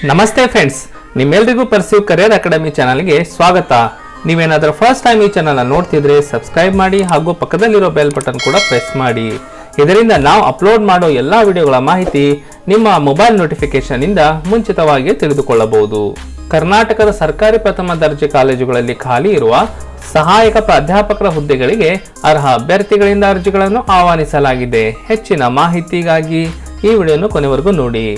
ನಮಸ್ತೆ ಫ್ರೆಂಡ್ಸ್, ನಿಮ್ಮೆಲ್ಲರಿಗೂ perceive career academy ಚಾನಲ್ಗೆ ಸ್ವಾಗತ. ನೀವೇನಾದರೂ ಫಸ್ಟ್ ಟೈಮ್ ಈ ಚಾನಲ್ ನೋಡ್ತಿದ್ರೆ ಸಬ್ಸ್ಕ್ರೈಬ್ ಮಾಡಿ ಹಾಗೂ ಪಕ್ಕದಲ್ಲಿರೋ ಬೆಲ್ ಬಟನ್ ಕೂಡ ಪ್ರೆಸ್ ಮಾಡಿ. ಇದರಿಂದ ನಾವು ಅಪ್ಲೋಡ್ ಮಾಡೋ ಎಲ್ಲ ವಿಡಿಯೋಗಳ ಮಾಹಿತಿ ನಿಮ್ಮ ಮೊಬೈಲ್ ನೋಟಿಫಿಕೇಶನ್ ಇಂದ ಮುಂಚಿತವಾಗಿ ತಿಳಿದುಕೊಳ್ಳಬಹುದು. ಕರ್ನಾಟಕದ ಸರ್ಕಾರಿ ಪ್ರಥಮ ದರ್ಜೆ ಕಾಲೇಜುಗಳಲ್ಲಿ ಖಾಲಿ ಇರುವ ಸಹಾಯಕ ಪ್ರಾಧ್ಯಾಪಕರ ಹುದ್ದೆಗಳಿಗೆ ಅರ್ಹ ಅಭ್ಯರ್ಥಿಗಳಿಂದ ಅರ್ಜಿಗಳನ್ನು ಆಹ್ವಾನಿಸಲಾಗಿದೆ. ಹೆಚ್ಚಿನ ಮಾಹಿತಿಗಾಗಿ ಈ ವಿಡಿಯೋನು ಕೊನೆವರೆಗೂ ನೋಡಿ.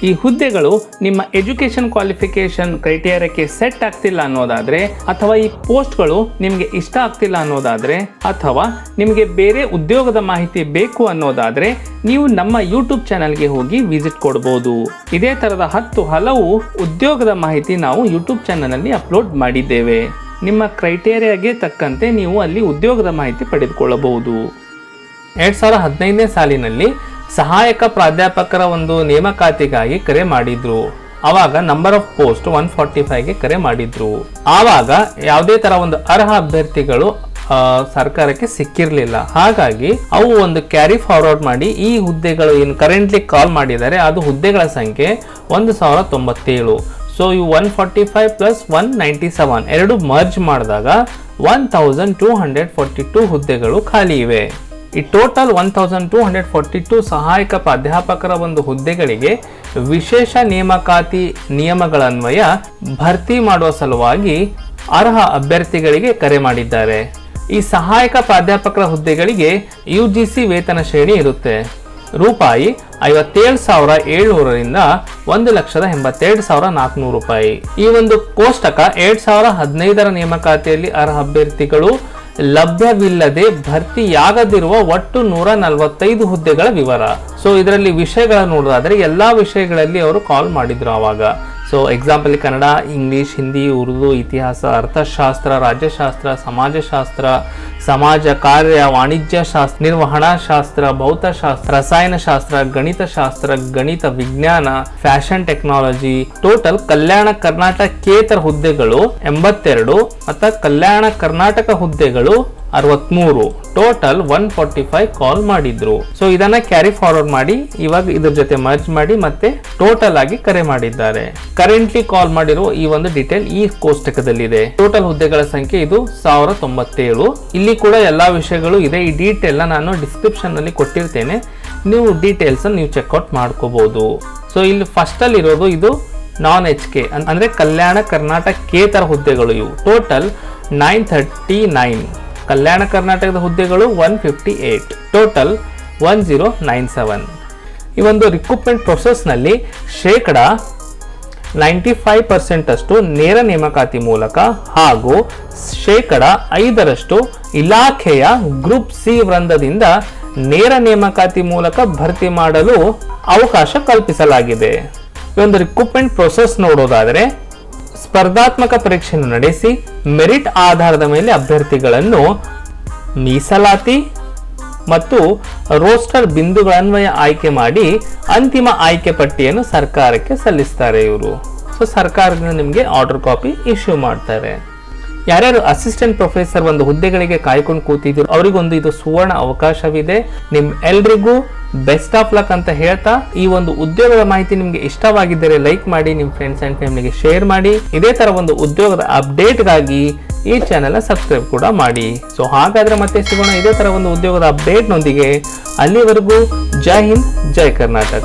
ಈ ಹುದ್ದೆಗಳು ನಿಮ್ಮ ಎಜುಕೇಶನ್ ಕ್ವಾಲಿಫಿಕೇಶನ್ ಕ್ರೈಟೇರಿಯಾಕ್ಕೆ ಸೆಟ್ ಆಗ್ತಿಲ್ಲ ಅನ್ನೋದಾದ್ರೆ, ಅಥವಾ ಈ ಪೋಸ್ಟ್ಗಳು ನಿಮಗೆ ಇಷ್ಟ ಆಗ್ತಿಲ್ಲ ಅನ್ನೋದಾದ್ರೆ, ಅಥವಾ ನಿಮಗೆ ಬೇರೆ ಉದ್ಯೋಗದ ಮಾಹಿತಿ ಬೇಕು ಅನ್ನೋದಾದ್ರೆ ನೀವು ನಮ್ಮ ಯೂಟ್ಯೂಬ್ ಚಾನಲ್ಗೆ ಹೋಗಿ ವಿಸಿಟ್ ಕೊಡಬಹುದು. ಇದೇ ತರದ ಹಲವು ಉದ್ಯೋಗದ ಮಾಹಿತಿ ನಾವು ಯೂಟ್ಯೂಬ್ ಚಾನಲ್ನಲ್ಲಿ ಅಪ್ಲೋಡ್ ಮಾಡಿದ್ದೇವೆ. ನಿಮ್ಮ ಕ್ರೈಟೇರಿಯಾಗೆ ತಕ್ಕಂತೆ ನೀವು ಅಲ್ಲಿ ಉದ್ಯೋಗದ ಮಾಹಿತಿ ಪಡೆದುಕೊಳ್ಳಬಹುದು. 2015ನೇ ಸಾಲಿನಲ್ಲಿ ಸಹಾಯಕ ಪ್ರಾಧ್ಯಾಪಕರ ಒಂದು ನೇಮಕಾತಿಗಾಗಿ ಕರೆ ಮಾಡಿದ್ರು. ಆವಾಗ ನಂಬರ್ ಆಫ್ ಪೋಸ್ಟ್ 145ಗೆ ಕರೆ ಮಾಡಿದ್ರು. ಆವಾಗ ಯಾವುದೇ ತರ ಒಂದು ಅರ್ಹ ಅಭ್ಯರ್ಥಿಗಳು ಸರ್ಕಾರಕ್ಕೆ ಸಿಕ್ಕಿರ್ಲಿಲ್ಲ. ಹಾಗಾಗಿ ಅವು ಒಂದು ಕ್ಯಾರಿ ಫಾರ್ವರ್ಡ್ ಮಾಡಿ ಈ ಹುದ್ದೆಗಳು ಏನು ಕರೆಂಟ್ಲಿ ಕಾಲ್ ಮಾಡಿದ್ದಾರೆ ಅದು ಹುದ್ದೆಗಳ ಸಂಖ್ಯೆ 1097. ಸೊ ಇವು 145 ಪ್ಲಸ್ 197 ಎರಡು ಮರ್ಜ್ ಮಾಡಿದಾಗ 1242 ಹುದ್ದೆಗಳು ಖಾಲಿ ಇವೆ. ಈ ಟೋಟಲ್ 1242 ಸಹಾಯಕ ಪ್ರಾಧ್ಯಾಪಕರ ಒಂದು ಹುದ್ದೆಗಳಿಗೆ ವಿಶೇಷ ನೇಮಕಾತಿ ನಿಯಮಗಳನ್ವಯ ಭರ್ತಿ ಮಾಡುವ ಸಲುವಾಗಿ ಅರ್ಹ ಅಭ್ಯರ್ಥಿಗಳಿಗೆ ಕರೆ ಮಾಡಿದ್ದಾರೆ. ಈ ಸಹಾಯಕ ಪ್ರಾಧ್ಯಾಪಕರ ಹುದ್ದೆಗಳಿಗೆ UGC ವೇತನ ಶ್ರೇಣಿ ಇರುತ್ತೆ. ರೂಪಾಯಿ 57,700ರಿಂದ 1,82,400 ರೂಪಾಯಿ. ಈ ಒಂದು ಕೋಷ್ಟಕ 2015ರ ನೇಮಕಾತಿಯಲ್ಲಿ ಅರ್ಹ ಅಭ್ಯರ್ಥಿಗಳು ಲಭ್ಯವಿಲ್ಲದೆ ಭರ್ತಿಯಾಗದಿರುವ ಒಟ್ಟು 145 ಹುದ್ದೆಗಳ ವಿವರ. ಸೊ ಇದರಲ್ಲಿ ವಿಷಯಗಳನ್ನು ನೋಡೋದಾದ್ರೆ ಎಲ್ಲಾ ವಿಷಯಗಳಲ್ಲಿ ಅವರು ಕಾಲ್ ಮಾಡಿದ್ರು ಆವಾಗ. So example Kannada, English, Hindi, Urdu, ಇತಿಹಾಸ, ಅರ್ಥಶಾಸ್ತ್ರ, ರಾಜ್ಯಶಾಸ್ತ್ರ, ಸಮಾಜಶಾಸ್ತ್ರ, ಸಮಾಜ ಕಾರ್ಯ, ವಾಣಿಜ್ಯ ಶಾಸ್ತ್ರ, ನಿರ್ವಹಣಾ ಶಾಸ್ತ್ರ, ಭೌತಶಾಸ್ತ್ರ, ರಸಾಯನಶಾಸ್ತ್ರ, ಗಣಿತಶಾಸ್ತ್ರ, ಗಣಿತ ವಿಜ್ಞಾನ, ಫ್ಯಾಷನ್ ಟೆಕ್ನಾಲಜಿ. ಟೋಟಲ್ ಕಲ್ಯಾಣ ಕರ್ನಾಟಕೇತರ ಹುದ್ದೆಗಳು 82 ಮತ್ತು ಕಲ್ಯಾಣ ಕರ್ನಾಟಕ ಹುದ್ದೆಗಳು 63. ಟೋಟಲ್ 145 ಕಾಲ್ ಮಾಡಿದ್ರು. ಸೊ ಇದನ್ನ ಕ್ಯಾರಿ ಫಾರ್ವರ್ಡ್ ಮಾಡಿ ಇವಾಗ ಇದ್ರ ಜೊತೆ ಮರ್ಜ್ ಮಾಡಿ ಮತ್ತೆ ಟೋಟಲ್ ಆಗಿ ಕರೆ ಮಾಡಿದ್ದಾರೆ. ಕರೆಂಟ್ಲಿ ಕಾಲ್ ಮಾಡಿರೋ ಈ ಒಂದು ಡೀಟೇಲ್ ಈ ಕೋಷ್ಟಕದಲ್ಲಿದೆ. ಟೋಟಲ್ ಹುದ್ದೆಗಳ ಸಂಖ್ಯೆ ಇದು 1097. ಇಲ್ಲಿ ಕೂಡ ಎಲ್ಲಾ ವಿಷಯಗಳು ಇದೆ. ಈ ಡೀಟೇಲ್ ನಾನು ಡಿಸ್ಕ್ರಿಪ್ಷನ್ ನಲ್ಲಿ ಕೊಟ್ಟಿರ್ತೇನೆ, ನೀವು ಡೀಟೇಲ್ಸ್ ನೀವು ಚೆಕ್ಔಟ್ ಮಾಡ್ಕೋಬಹುದು. ಸೊ ಇಲ್ಲಿ ಫಸ್ಟ್ ಅಲ್ಲಿ ಇರೋದು ಇದು non-HK ಅಂದ್ರೆ ಕಲ್ಯಾಣ ಕರ್ನಾಟಕೇತರ ಹುದ್ದೆಗಳು. ಇವು ಟೋಟಲ್ 939. ಕಲ್ಯಾಣ ಕರ್ನಾಟಕದ ಹುದ್ದೆಗಳು 158. ಟೋಟಲ್ 1097. ಈ ಒಂದು ರಿಕ್ರೂಟ್ಮೆಂಟ್ ಪ್ರೊಸೆಸ್ನಲ್ಲಿ 95% ಅಷ್ಟು ನೇರ ನೇಮಕಾತಿ ಮೂಲಕ ಹಾಗೂ 5% ಇಲಾಖೆಯ ಗ್ರೂಪ್ ಸಿ ವೃಂದದಿಂದ ನೇರ ನೇಮಕಾತಿ ಮೂಲಕ ಭರ್ತಿ ಮಾಡಲು ಅವಕಾಶ ಕಲ್ಪಿಸಲಾಗಿದೆ. ಈ ಒಂದು ರಿಕ್ರೂಟ್ಮೆಂಟ್ ಪ್ರೊಸೆಸ್ ನೋಡೋದಾದ್ರೆ ಸ್ಪರ್ಧಾತ್ಮಕ ಪರೀಕ್ಷೆಯನ್ನು ನಡೆಸಿ ಮೆರಿಟ್ ಆಧಾರದ ಮೇಲೆ ಅಭ್ಯರ್ಥಿಗಳನ್ನು ಮೀಸಲಾತಿ ಮತ್ತು ರೋಸ್ಟರ್ ಬಿಂದುಗಳನ್ವಯ ಆಯ್ಕೆ ಮಾಡಿ ಅಂತಿಮ ಆಯ್ಕೆ ಪಟ್ಟಿಯನ್ನು ಸರ್ಕಾರಕ್ಕೆ ಸಲ್ಲಿಸ್ತಾರೆ ಇವರು. ಸೊ ಸರ್ಕಾರದಿಂದ ನಿಮಗೆ ಆರ್ಡರ್ ಕಾಪಿ ಇಶ್ಯೂ ಮಾಡ್ತಾರೆ. ಯಾರ್ಯಾರು ಅಸಿಸ್ಟೆಂಟ್ ಪ್ರೊಫೆಸರ್ ಒಂದು ಹುದ್ದೆಗಳಿಗೆ ಕಾಯ್ಕೊಂಡು ಕೂತಿದ್ರು ಅವರಿಗೊಂದು ಇದು ಸುವರ್ಣ ಅವಕಾಶವಿದೆ. ನಿಮ್ ಎಲ್ರಿಗೂ ಬೆಸ್ಟ್ ಆಫ್ ಲಕ್ ಅಂತ ಹೇಳ್ತಾ, ಈ ಒಂದು ಉದ್ಯೋಗದ ಮಾಹಿತಿ ನಿಮ್ಗೆ ಇಷ್ಟವಾಗಿದ್ದರೆ ಲೈಕ್ ಮಾಡಿ, ನಿಮ್ ಫ್ರೆಂಡ್ಸ್ ಅಂಡ್ ಫ್ಯಾಮಿಲಿಗೆ ಶೇರ್ ಮಾಡಿ. ಇದೇ ತರ ಒಂದು ಉದ್ಯೋಗದ ಅಪ್ಡೇಟ್ಗಾಗಿ ಈ ಚಾನೆಲ್ ಸಬ್ಸ್ಕ್ರೈಬ್ ಕೂಡ ಮಾಡಿ. ಸೊ ಹಾಗಾದ್ರೆ ಮತ್ತೆ ಸಿಗೋಣ ಇದೇ ತರ ಒಂದು ಉದ್ಯೋಗದ ಅಪ್ಡೇಟ್ ನೊಂದಿಗೆ. ಅಲ್ಲಿವರೆಗೂ ಜೈ ಹಿಂದ್, ಜೈ ಕರ್ನಾಟಕ.